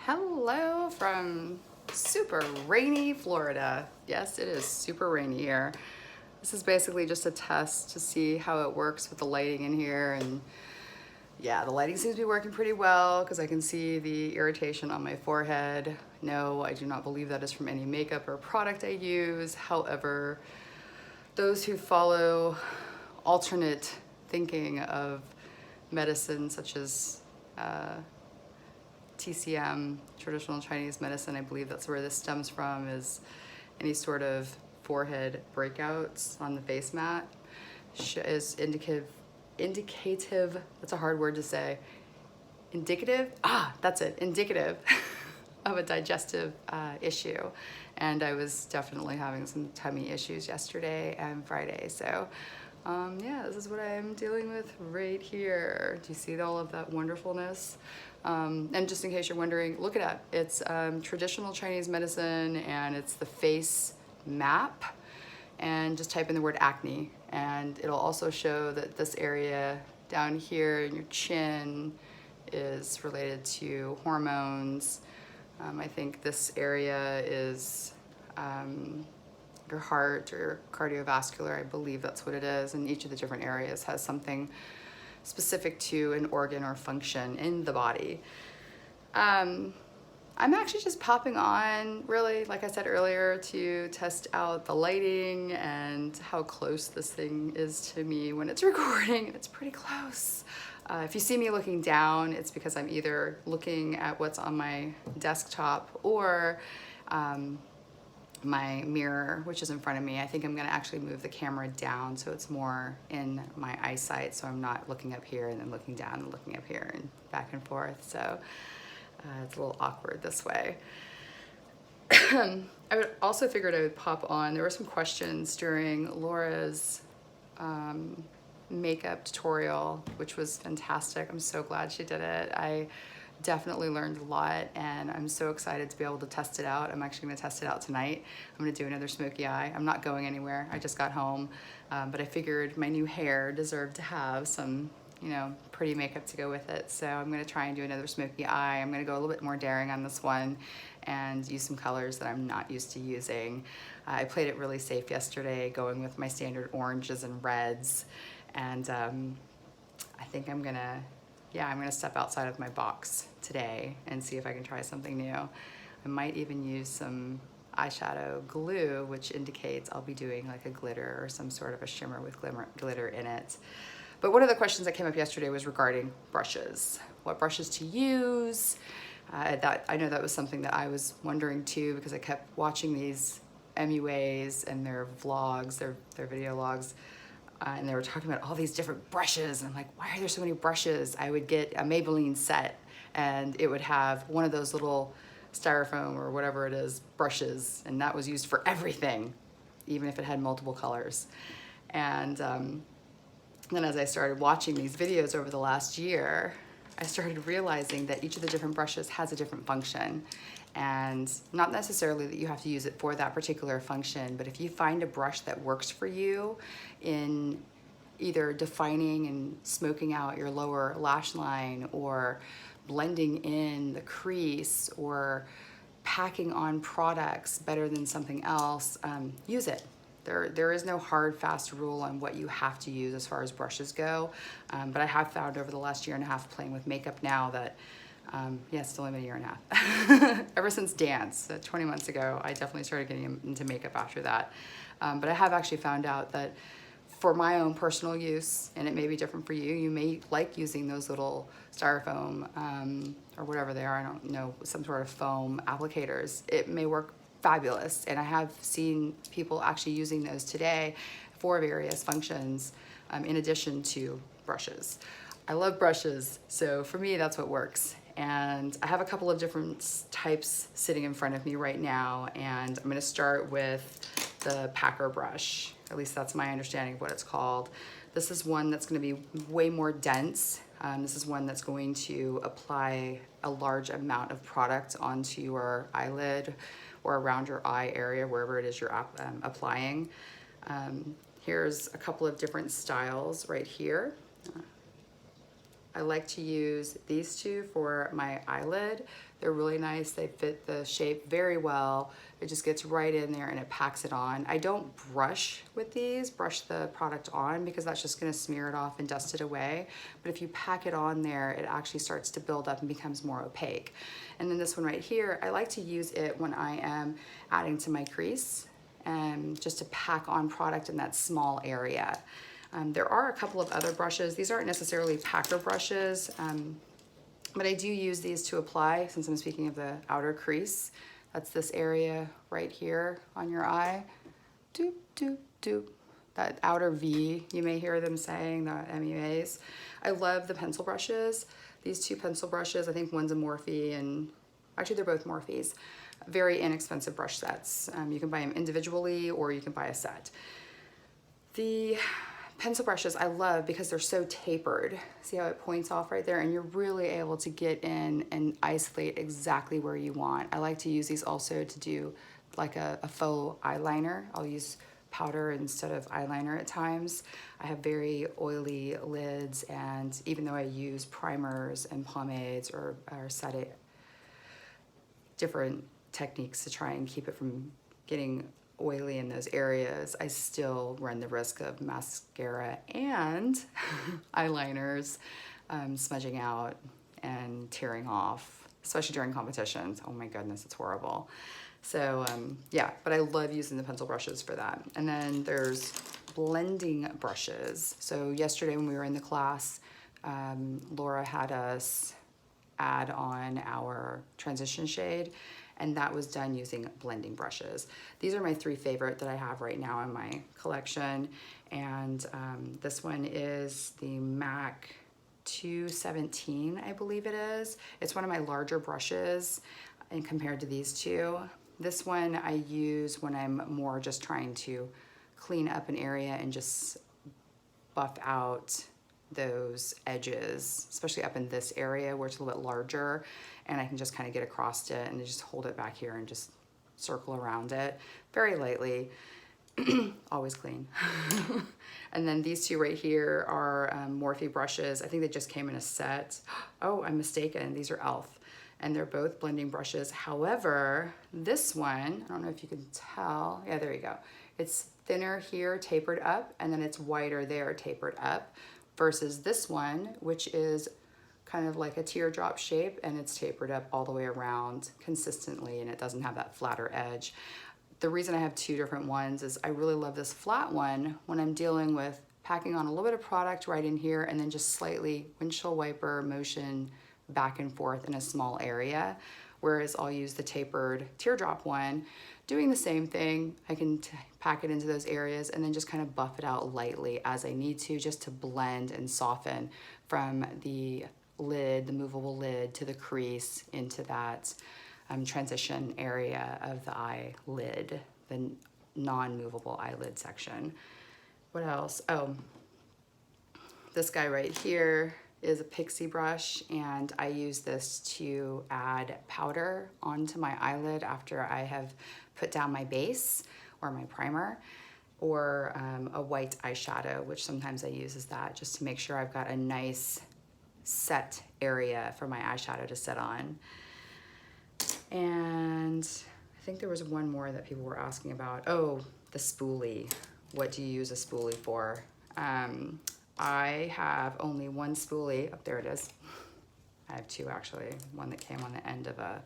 Hello from super rainy Florida. Yes, it is super rainy here. This is basically just a test to see how it works with the lighting in here, and yeah, the lighting seems to be working pretty well because I can see the irritation on my forehead. No, I do not believe that is from any makeup or product I use. However, those who follow alternate thinking of medicine such as TCM, traditional Chinese medicine, I believe that's where this stems from, is any sort of forehead breakouts on the face mat is indicative, that's a hard word to say, indicative of a digestive issue. And I was definitely having some tummy issues yesterday and Friday. So yeah, this is what I'm dealing with right here. Do you see all of that wonderfulness? And just in case you're wondering, look it up. It's traditional Chinese medicine, and it's the face map. And just type in the word acne, and it'll also show that this area down here in your chin is related to hormones. I think this area is your heart or cardiovascular. I believe that's what it is, and each of the different areas has something specific to an organ or function in the body. I'm actually just popping on, really, like I said earlier, to test out the lighting and how close this thing is to me when it's recording. It's pretty close. If you see me looking down, it's because I'm either looking at what's on my desktop or my mirror, which is in front of me. I think I'm gonna actually move the camera down so it's more in my eyesight, so I'm not looking up here and then looking down and looking up here and back and forth. So it's a little awkward this way. I would also figured I would pop on. There were some questions during Laura's makeup tutorial, which was fantastic. I'm so glad she did it. I definitely learned a lot, and I'm so excited to be able to test it out. I'm actually gonna test it out tonight. I'm gonna do another smoky eye. I'm not going anywhere. I just got home, but I figured my new hair deserved to have some, you know, pretty makeup to go with it. So I'm gonna try and do another smoky eye. I'm gonna go a little bit more daring on this one and use some colors that I'm not used to using. I played it really safe yesterday, going with my standard oranges and reds. And I think I'm gonna step outside of my box today and see if I can try something new. I might even use some eyeshadow glue, which indicates I'll be doing like a glitter or some sort of a shimmer with glitter in it. But one of the questions that came up yesterday was regarding brushes. What brushes to use? I know that was something that I was wondering too, because I kept watching these MUAs and their vlogs, their video logs, and they were talking about all these different brushes, and I'm like, why are there so many brushes? I would get a Maybelline set, and it would have one of those little styrofoam or whatever it is brushes, and that was used for everything, even if it had multiple colors. And then as I started watching these videos over the last year, I started realizing that each of the different brushes has a different function. And not necessarily that you have to use it for that particular function, but if you find a brush that works for you in either defining and smoking out your lower lash line, or blending in the crease, or packing on products better than something else, use it. There is no hard, fast rule on what you have to use as far as brushes go, but I have found over the last year and a half playing with makeup now that yeah, it's only been a year and a half. Ever since dance, 20 months ago, I definitely started getting into makeup after that. But I have actually found out that for my own personal use, and it may be different for you, you may like using those little styrofoam or whatever they are, I don't know, some sort of foam applicators. It may work fabulous, and I have seen people actually using those today for various functions in addition to brushes. I love brushes, so for me that's what works. And I have a couple of different types sitting in front of me right now, and I'm going to start with the packer brush. At least that's my understanding of what it's called. This is one that's going to be way more dense. This is one that's going to apply a large amount of product onto your eyelid or around your eye area, wherever it is you're applying. Here's a couple of different styles right here. I like to use these two for my eyelid. They're really nice. They fit the shape very well. It just gets right in there and it packs it on. I don't brush with these, brush the product on, because that's just gonna smear it off and dust it away. But if you pack it on there, it actually starts to build up and becomes more opaque. And then this one right here, I like to use it when I am adding to my crease, just to pack on product in that small area. There are a couple of other brushes. These aren't necessarily packer brushes, but I do use these to apply, since I'm speaking of the outer crease. That's this area right here on your eye. Doop, doop, doop. That outer V, you may hear them saying, the MUAs. I love the pencil brushes. These two pencil brushes, I think one's a Morphe, and actually they're both Morphes. Very inexpensive brush sets. You can buy them individually or you can buy a set. The pencil brushes I love because they're so tapered. See how it points off right there? And you're really able to get in and isolate exactly where you want. I like to use these also to do like a faux eyeliner. I'll use powder instead of eyeliner at times. I have very oily lids, and even though I use primers and pomades or set it different techniques to try and keep it from getting oily in those areas, I still run the risk of mascara and eyeliners smudging out and tearing off, especially during competitions. Oh my goodness, it's horrible. So yeah, but I love using the pencil brushes for that. And then there's blending brushes. So yesterday when we were in the class, Laura had us add on our transition shade, and that was done using blending brushes. These are my three favorite that I have right now in my collection. And this one is the MAC 217, I believe it is. It's one of my larger brushes and compared to these two. This one I use when I'm more just trying to clean up an area and just buff out those edges, especially up in this area where it's a little bit larger, and I can just kind of get across it and just hold it back here and just circle around it very lightly. Always clean. And then these two right here are Morphe brushes. I think they just came in a set. Oh, I'm mistaken. These are e.l.f. and they're both blending brushes. However, this one, I don't know if you can tell. Yeah, there you go. It's thinner here, tapered up, and then it's wider there, tapered up, versus this one, which is kind of like a teardrop shape, and it's tapered up all the way around consistently, and it doesn't have that flatter edge. The reason I have two different ones is I really love this flat one when I'm dealing with packing on a little bit of product right in here and then just slightly windshield wiper motion back and forth in a small area. Whereas I'll use the tapered teardrop one, doing the same thing. I can pack it into those areas and then just kind of buff it out lightly as I need to, just to blend and soften from the lid, the movable lid, to the crease into that transition area of the eyelid, the non-movable eyelid section. What else? Oh, this guy right here is a pixie brush, and I use this to add powder onto my eyelid after I have put down my base or my primer, or a white eyeshadow, which sometimes I use as that, just to make sure I've got a nice set area for my eyeshadow to set on. And I think there was one more that people were asking about. Oh, the spoolie. What do you use a spoolie for? I have only one spoolie. Oh, there it is. I have two actually. One that came on the end of a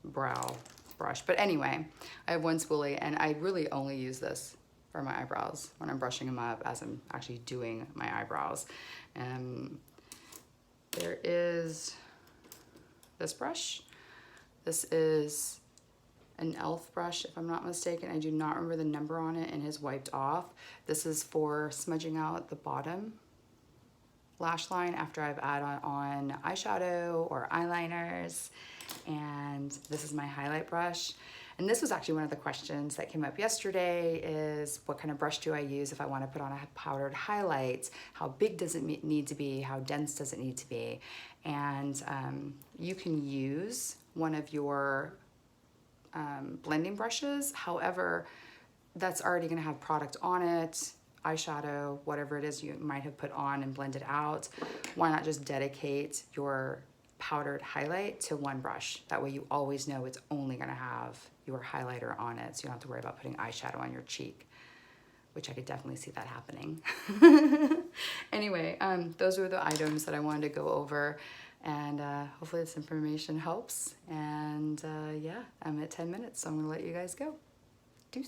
brow brush. But anyway, I have one spoolie, and I really only use this for my eyebrows when I'm brushing them up as I'm actually doing my eyebrows. There is this brush. This is an e.l.f. brush, if I'm not mistaken. I do not remember the number on it, and has wiped off. This is for smudging out the bottom lash line after I've added on eyeshadow or eyeliners. And this is my highlight brush. And this was actually one of the questions that came up yesterday, is what kind of brush do I use if I want to put on a powdered highlight? How big does it need to be? How dense does it need to be? And you can use one of your blending brushes. However, that's already going to have product on it. eyeshadow, whatever it is you might have put on and blended out, why not just dedicate your powdered highlight to one brush? That way you always know it's only gonna have your highlighter on it, so you don't have to worry about putting eyeshadow on your cheek, which I could definitely see that happening. Anyway, those were the items that I wanted to go over, and hopefully this information helps. And yeah, I'm at 10 minutes, so I'm gonna let you guys go.